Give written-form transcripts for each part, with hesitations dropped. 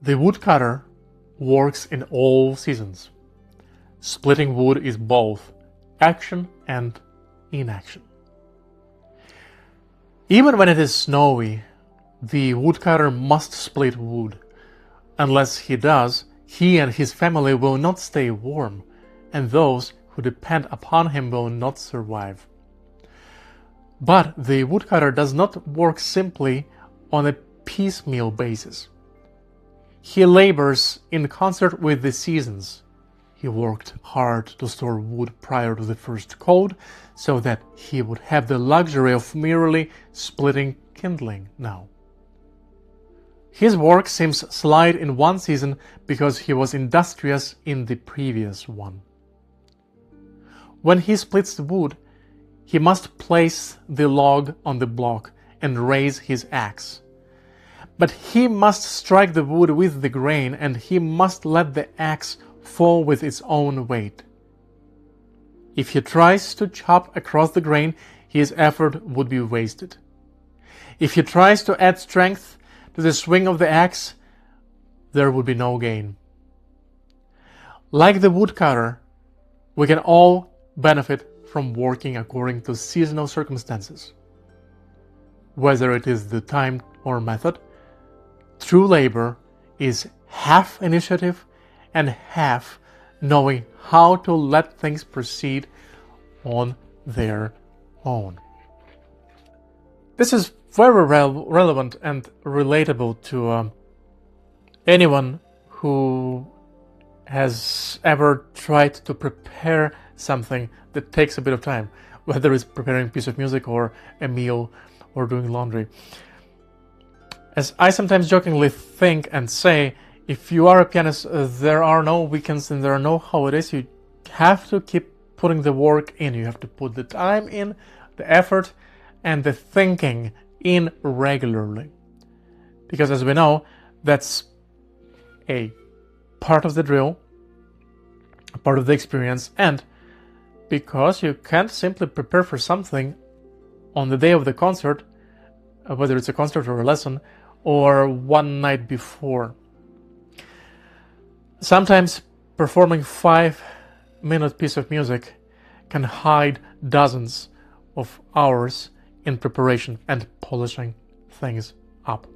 The woodcutter works in all seasons. Splitting wood is both action and inaction. Even when it is snowy, the woodcutter must split wood. Unless he does, he and his family will not stay warm, and those who depend upon him will not survive. But the woodcutter does not work simply on a piecemeal basis. He labors in concert with the seasons. He worked hard to store wood prior to the first cold, so that he would have the luxury of merely splitting kindling now. His work seems slight in one season because he was industrious in the previous one. When he splits the wood, he must place the log on the block and raise his axe. But he must strike the wood with the grain, and he must let the axe fall with its own weight. If he tries to chop across the grain, his effort would be wasted. If he tries to add strength to the swing of the axe, there would be no gain. Like the woodcutter, we can all benefit from working according to seasonal circumstances. Whether it is the time or method, true labor is half initiative and half knowing how to let things proceed on their own. This is very relevant and relatable to anyone who has ever tried to prepare something that takes a bit of time, whether it's preparing a piece of music or a meal or doing laundry. As I sometimes jokingly think and say, if you are a pianist, there are no weekends and there are no holidays. You have to keep putting the work in. You have to put the time in, the effort, and the thinking in regularly. Because as we know, that's a part of the drill, a part of the experience, and because you can't simply prepare for something on the day of the concert, whether it's a concert or a lesson, or one night before. Sometimes performing 5-minute piece of music can hide dozens of hours in preparation and polishing things up.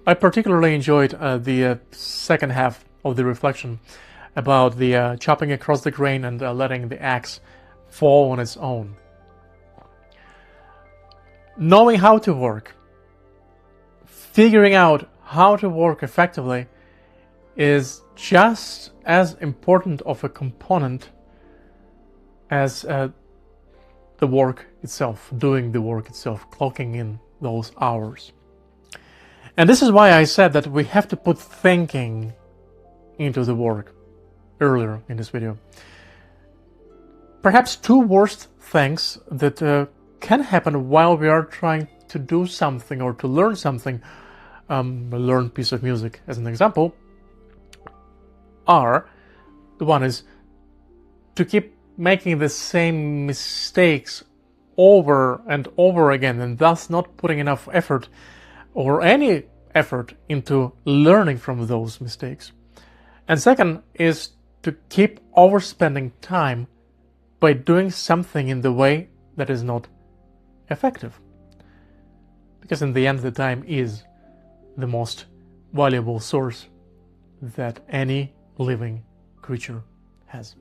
I particularly enjoyed the second half of the reflection about the chopping across the grain and letting the axe fall on its own. Knowing how to work, figuring out how to work effectively is just as important of a component as the work itself, doing the work itself, clocking in those hours. And this is why I said that we have to put thinking into the work earlier in this video. Perhaps two worst things that can happen while we are trying to do something or to learn something, learn a piece of music as an example, are, the one is to keep making the same mistakes over and over again, and thus not putting enough effort or any effort into learning from those mistakes. And second is to keep overspending time by doing something in the way that is not effective. Because in the end, the time is the most valuable source that any living creature has.